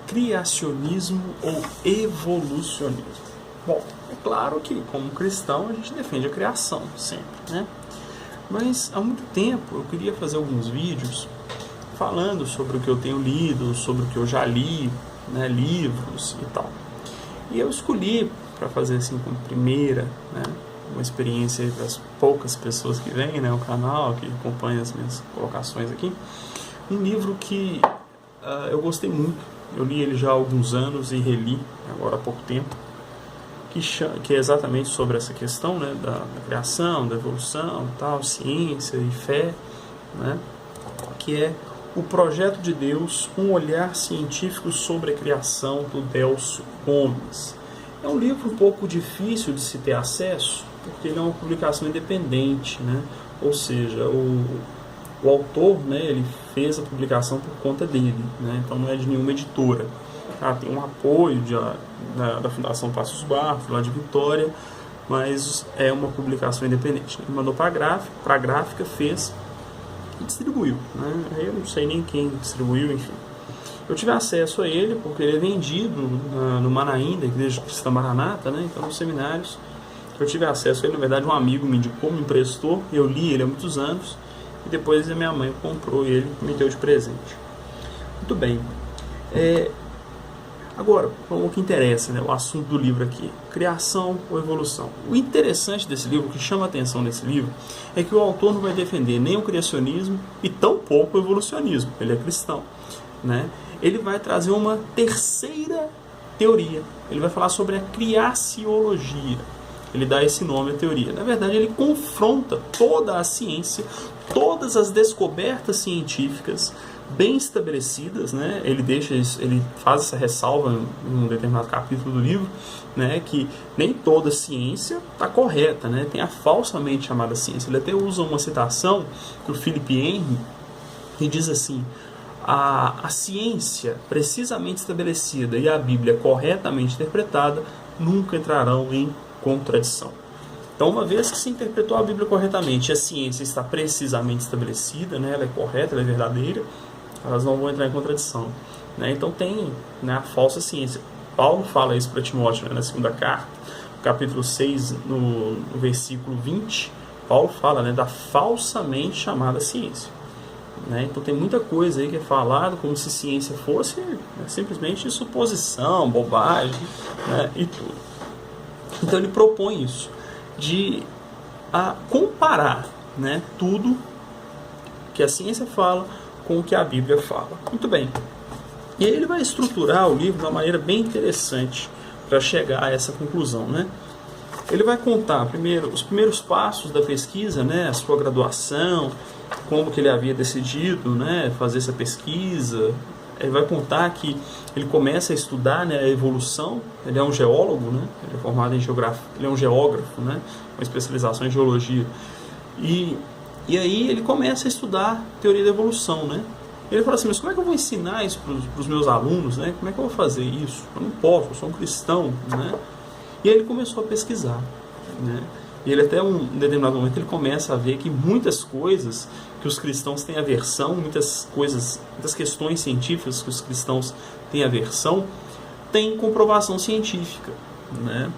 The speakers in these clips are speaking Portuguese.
criacionismo ou evolucionismo? Bom, é claro que como cristão a gente defende a criação sempre, né? Mas há muito tempo eu queria fazer alguns vídeos falando sobre o que eu tenho lido, sobre o que eu já li, né, livros e tal. E eu escolhi para fazer assim como primeira, né, uma experiência para as poucas pessoas que vêm, né, o canal, que acompanham as minhas colocações aqui, um livro que eu gostei muito. Eu li ele já há alguns anos e reli agora há pouco tempo, que é exatamente sobre essa questão, né, da criação, da evolução, tal, ciência e fé, né, que é O Projeto de Deus, um olhar científico sobre a criação, do Delcio Gomes. É um livro um pouco difícil de se ter acesso, porque ele é uma publicação independente, né, ou seja, o autor, né, ele fez a publicação por conta dele, né, então não é de nenhuma editora. Tem um apoio da Fundação Passos Barros, lá de Vitória, mas é uma publicação independente. Ele mandou para a gráfica, fez e distribuiu, né? Eu não sei nem quem distribuiu, enfim. Eu tive acesso a ele porque ele é vendido no Manaim, da Igreja Cristã Maranata, né? Então, nos seminários, eu tive acesso a ele. Na verdade, um amigo me indicou, me emprestou, eu li ele há muitos anos, e depois a minha mãe comprou ele e me deu de presente. Muito bem. Agora, o que interessa, né, o assunto do livro aqui, criação ou evolução. O interessante desse livro, o que chama a atenção desse livro, é que o autor não vai defender nem o criacionismo e tampouco o evolucionismo, ele é cristão, né? Ele vai trazer uma terceira teoria, ele vai falar sobre a criaciologia, ele dá esse nome à teoria. Na verdade, ele confronta toda a ciência, todas as descobertas científicas, bem estabelecidas, né? Ele faz essa ressalva em um determinado capítulo do livro, né? Que nem toda ciência está correta, né? Tem a falsamente chamada ciência. Ele até usa uma citação do Philip Henry, que diz assim: a ciência precisamente estabelecida e a Bíblia corretamente interpretada nunca entrarão em contradição. Então, uma vez que se interpretou a Bíblia corretamente, a ciência está precisamente estabelecida, né? Ela é correta, ela é verdadeira, elas não vão entrar em contradição, né? Então tem, né, a falsa ciência. Paulo fala isso para Timóteo, né, na segunda carta, no capítulo 6, no versículo 20, Paulo fala, né, da falsamente chamada ciência, né? Então tem muita coisa aí que é falado como se ciência fosse, né, simplesmente suposição, bobagem, né, e tudo. Então ele propõe isso, de comparar, né, tudo que a ciência fala com o que a Bíblia fala. Muito bem. E aí ele vai estruturar o livro de uma maneira bem interessante para chegar a essa conclusão, né? Ele vai contar primeiro os primeiros passos da pesquisa, né, a sua graduação, como que ele havia decidido, né, fazer essa pesquisa. Ele vai contar que ele começa a estudar, né, a evolução. Ele é um geólogo, né? Ele é formado em geografia, ele é um geógrafo, né, com especialização em geologia. E aí ele começa a estudar teoria da evolução, né? Ele fala assim: mas como é que eu vou ensinar isso para os meus alunos, né? Como é que eu vou fazer isso? Eu não posso, eu sou um cristão, né? E aí ele começou a pesquisar, né? E ele até um determinado momento ele começa a ver que muitas coisas que os cristãos têm aversão, muitas questões científicas que os cristãos têm aversão, têm comprovação científica, né?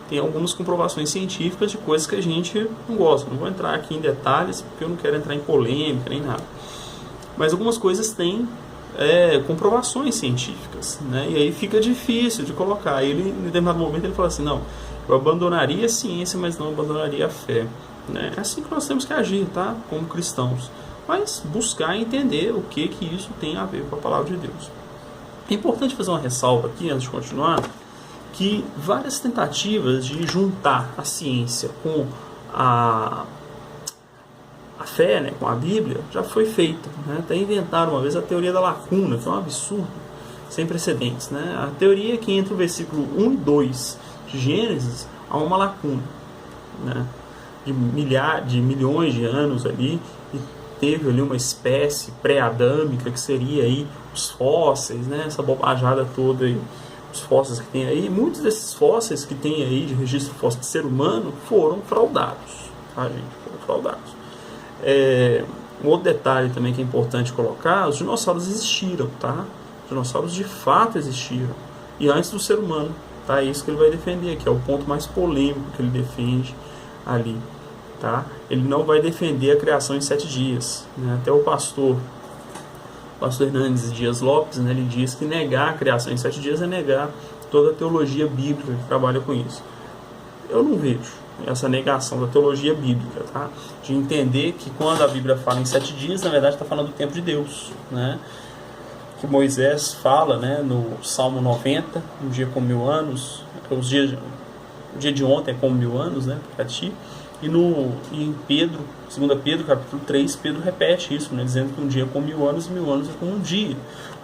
Tem algumas comprovações científicas de coisas que a gente não gosta. Não vou entrar aqui em detalhes, porque eu não quero entrar em polêmica nem nada. Mas algumas coisas têm comprovações científicas, né? E aí fica difícil de colocar. Ele, em determinado momento, ele fala assim: não, eu abandonaria a ciência, mas não abandonaria a fé, né? É assim que nós temos que agir, tá? Como cristãos. Mas buscar entender o que isso tem a ver com a palavra de Deus. É importante fazer uma ressalva aqui, antes de continuar, que várias tentativas de juntar a ciência com a fé, né, com a Bíblia, já foi feita, né? Até inventaram uma vez a teoria da lacuna, que é um absurdo sem precedentes, né? A teoria é que entre o versículo 1 e 2 de Gênesis há uma lacuna, né, de milhões de anos ali, e teve ali uma espécie pré-adâmica que seria aí os fósseis, né? Essa bobajada toda aí, os fósseis que tem aí. Muitos desses fósseis que tem aí de registro fóssil de ser humano foram fraudados, tá, gente? Foram fraudados. Um outro detalhe também que é importante colocar: os dinossauros existiram, tá? Os dinossauros de fato existiram. E antes do ser humano. Tá? É isso que ele vai defender, que é o ponto mais polêmico que ele defende ali. Tá? Ele não vai defender a criação em 7 dias. Né? Até o pastor Hernandes Dias Lopes, né, ele diz que negar a criação em 7 dias é negar toda a teologia bíblica que trabalha com isso. Eu não vejo essa negação da teologia bíblica, tá? De entender que quando a Bíblia fala em 7 dias, na verdade está falando do tempo de Deus, né? Que Moisés fala, né, no Salmo 90, um dia como 1000 anos, o dia de ontem é como 1000 anos, né, para ti. E em Pedro, 2 Pedro, capítulo 3, Pedro repete isso, né, dizendo que um dia é como 1000 anos e 1000 anos é como um dia.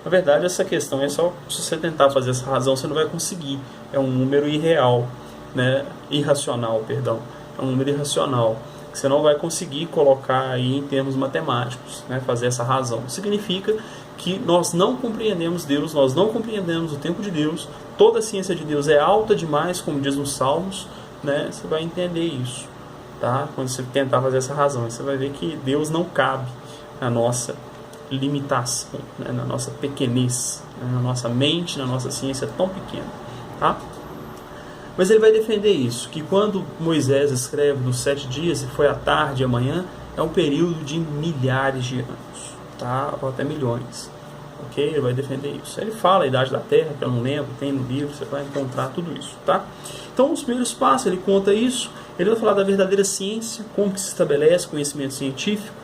Na verdade, essa questão é só, se você tentar fazer essa razão, você não vai conseguir. É um número irreal, né, irracional, perdão. É um número irracional, que você não vai conseguir colocar aí em termos matemáticos, né, fazer essa razão. Significa que nós não compreendemos Deus, nós não compreendemos o tempo de Deus, toda a ciência de Deus é alta demais, como diz nos Salmos, né, você vai entender isso. Tá? Quando você tentar fazer essa razão, você vai ver que Deus não cabe na nossa limitação, né? Na nossa pequenez, né? Na nossa mente, na nossa ciência tão pequena. Tá? Mas ele vai defender isso, que quando Moisés escreve dos 7 dias, e foi à tarde e amanhã, é um período de milhares de anos, tá? Ou até milhões. Ok? Ele vai defender isso. Ele fala a idade da Terra, que eu não lembro, tem no livro, você vai encontrar tudo isso. Tá? Então, os primeiros passos, ele conta isso. Ele vai falar da verdadeira ciência, como que se estabelece conhecimento científico.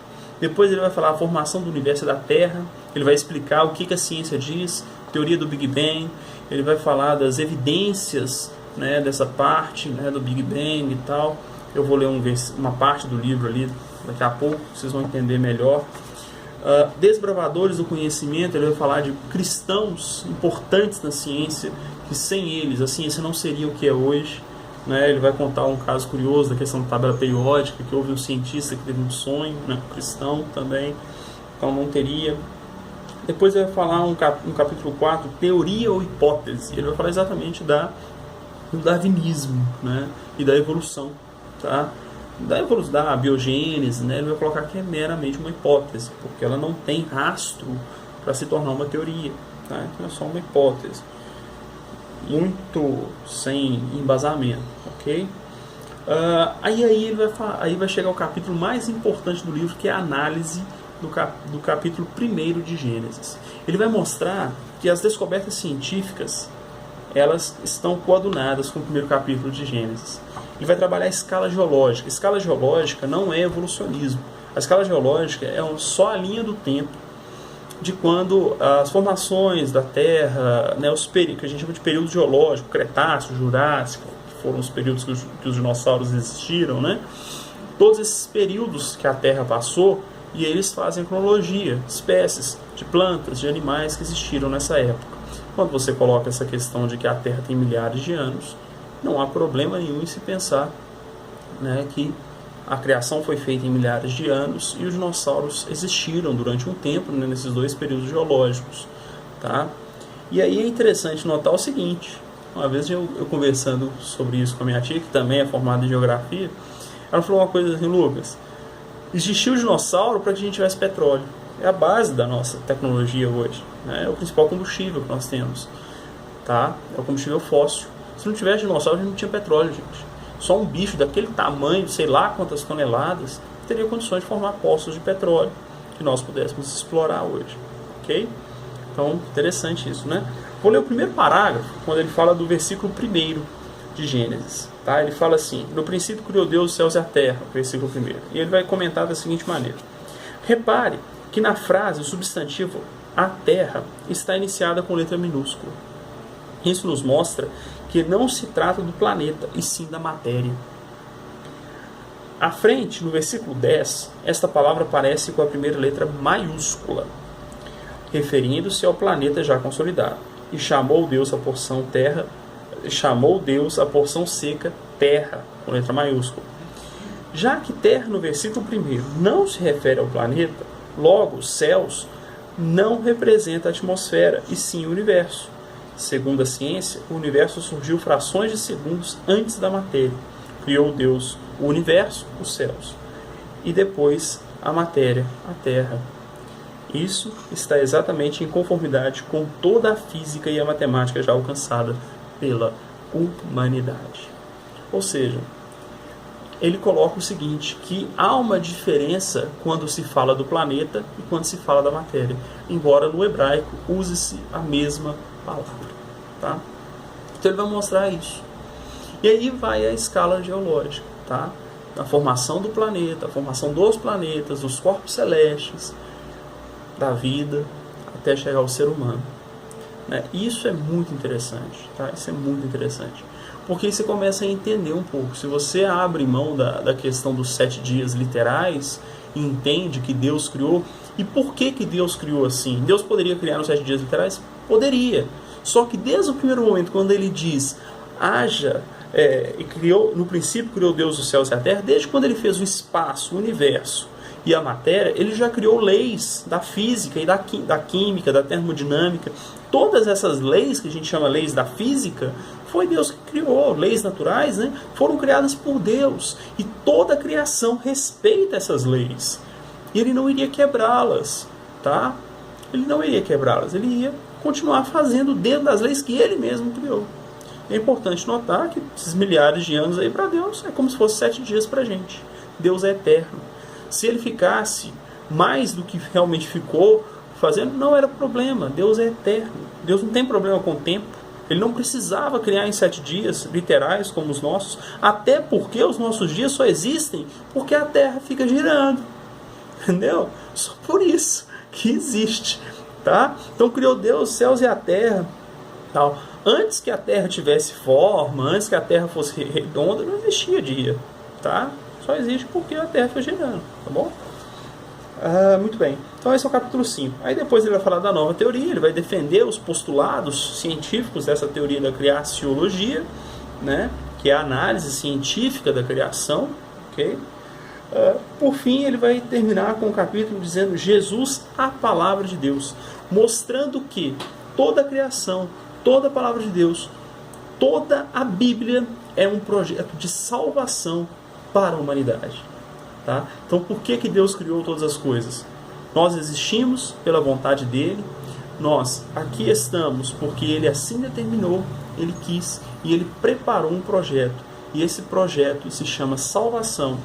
Depois ele vai falar a formação do universo e da Terra. Ele vai explicar o que a ciência diz, teoria do Big Bang. Ele vai falar das evidências, né, dessa parte, né, do Big Bang e tal. Eu vou ler uma parte do livro ali daqui a pouco, vocês vão entender melhor. Desbravadores do conhecimento, ele vai falar de cristãos importantes na ciência, que sem eles a ciência não seria o que é hoje. Né, ele vai contar um caso curioso da questão da tabela periódica, que houve um cientista que teve um sonho, né, cristão também, então não teria. Depois ele vai falar no capítulo 4, teoria ou hipótese. Ele vai falar exatamente do darwinismo, né, e da evolução. Tá? Da biogênese, né, ele vai colocar que é meramente uma hipótese, porque ela não tem rastro para se tornar uma teoria. Tá? Então é só uma hipótese. Muito sem embasamento, ok? Aí vai chegar o capítulo mais importante do livro, que é a análise do capítulo 1 de Gênesis. Ele vai mostrar que as descobertas científicas, elas estão coadunadas com o primeiro capítulo de Gênesis. Ele vai trabalhar a escala geológica. A escala geológica não é evolucionismo. A escala geológica é só a linha do tempo de quando as formações da Terra, né, que a gente chama de período geológico, Cretáceo, Jurássico, que foram os períodos que os dinossauros existiram, né? Todos esses períodos que a Terra passou, e eles fazem cronologia, espécies de plantas, de animais que existiram nessa época. Quando você coloca essa questão de que a Terra tem milhares de anos, não há problema nenhum em se pensar, né, que a criação foi feita em milhares de anos e os dinossauros existiram durante um tempo, né, nesses 2 períodos geológicos. Tá? E aí é interessante notar o seguinte, uma vez eu conversando sobre isso com a minha tia, que também é formada em geografia, ela falou uma coisa assim: Lucas, existiu o dinossauro para que a gente tivesse petróleo. É a base da nossa tecnologia hoje, né? É o principal combustível que nós temos. Tá? É o combustível fóssil. Se não tivesse dinossauro, a gente não tinha petróleo, gente. Só um bicho daquele tamanho, sei lá quantas toneladas, teria condições de formar poços de petróleo que nós pudéssemos explorar hoje. Ok? Então, interessante isso, né? Vou ler o primeiro parágrafo, quando ele fala do versículo 1 de Gênesis. Tá? Ele fala assim: no princípio criou Deus os céus e a terra, versículo 1. E ele vai comentar da seguinte maneira: repare que na frase o substantivo a terra está iniciada com letra minúscula. Isso nos mostra que não se trata do planeta, e sim da matéria. À frente, no versículo 10, esta palavra aparece com a primeira letra maiúscula, referindo-se ao planeta já consolidado, e chamou Deus a porção seca terra, com letra maiúscula. Já que terra no versículo 1 não se refere ao planeta, logo os céus não representa a atmosfera, e sim o universo. Segundo a ciência, o universo surgiu frações de segundos antes da matéria. Criou Deus o universo, os céus, e depois a matéria, a terra. Isso está exatamente em conformidade com toda a física e a matemática já alcançada pela humanidade. Ou seja, ele coloca o seguinte, que há uma diferença quando se fala do planeta e quando se fala da matéria, embora no hebraico use-se a mesma palavra. Tá? Então ele vai mostrar isso. E aí vai a escala geológica, tá? A formação do planeta, a formação dos planetas, dos corpos celestes, da vida, até chegar ao ser humano. Né? Isso é muito interessante, tá? Isso é muito interessante. Porque aí você começa a entender um pouco. Se você abre mão da questão dos 7 dias literais e entende que Deus criou, e por que Deus criou assim? Deus poderia criar nos 7 dias literais? Poderia. Só que desde o primeiro momento, quando ele diz, haja, e criou, no princípio criou Deus os céus e a terra, desde quando ele fez o espaço, o universo e a matéria, ele já criou leis da física e da química, da termodinâmica. Todas essas leis, que a gente chama leis da física, foi Deus que criou. Leis naturais, né, foram criadas por Deus. E toda a criação respeita essas leis. E ele não iria quebrá-las. Tá? Ele não iria quebrá-las. Ele ia continuar fazendo dentro das leis que ele mesmo criou. É importante notar que esses milhares de anos aí para Deus é como se fosse 7 dias para a gente. Deus é eterno. Se ele ficasse mais do que realmente ficou fazendo, não era problema. Deus é eterno. Deus não tem problema com o tempo. Ele não precisava criar em 7 dias literais como os nossos, até porque os nossos dias só existem porque a Terra fica girando. Entendeu? Só por isso que existe. Tá? Então criou Deus os céus e a terra. Tal. Antes que a Terra tivesse forma, antes que a Terra fosse redonda, não existia dia. Tá? Só existe porque a Terra foi girando, tá bom? Muito bem. Então esse é o capítulo 5. Aí depois ele vai falar da nova teoria, ele vai defender os postulados científicos dessa teoria da criaciologia, né? Que é a análise científica da criação. Okay? Por fim, ele vai terminar com o capítulo dizendo Jesus, a palavra de Deus, mostrando que toda a criação, toda a palavra de Deus, toda a Bíblia é um projeto de salvação para a humanidade. Tá? Então, por que Deus criou todas as coisas? Nós existimos pela vontade dele, nós aqui estamos porque ele assim determinou, ele quis e ele preparou um projeto. E esse projeto se chama salvação,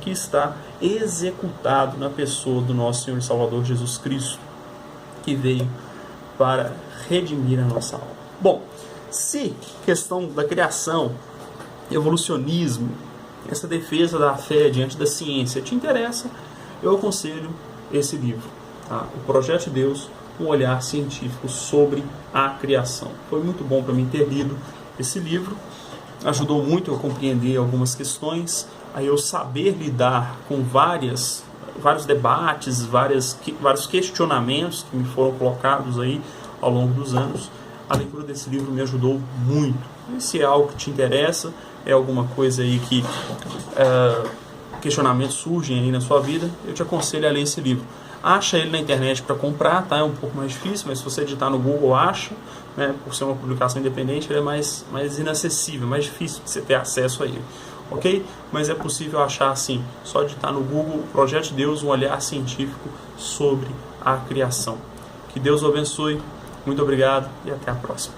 que está executado na pessoa do nosso Senhor e Salvador Jesus Cristo, que veio para redimir a nossa alma. Bom, se questão da criação, evolucionismo, essa defesa da fé diante da ciência te interessa, eu aconselho esse livro, tá? O Projeto de Deus, um olhar científico sobre a criação. Foi muito bom para mim ter lido esse livro, ajudou muito a compreender algumas questões, a eu saber lidar com vários debates, vários questionamentos que me foram colocados aí ao longo dos anos. A leitura desse livro me ajudou muito. E se é algo que te interessa, é alguma coisa aí que questionamentos surgem aí na sua vida, eu te aconselho a ler esse livro. Acha ele na internet para comprar, tá? É um pouco mais difícil, mas se você digitar no Google, acha, né? Por ser uma publicação independente, ele é mais inacessível, mais difícil de você ter acesso a ele. Ok? Mas é possível achar assim, só digitar no Google Projeto de Deus, um olhar científico sobre a criação. Que Deus o abençoe, muito obrigado e até a próxima.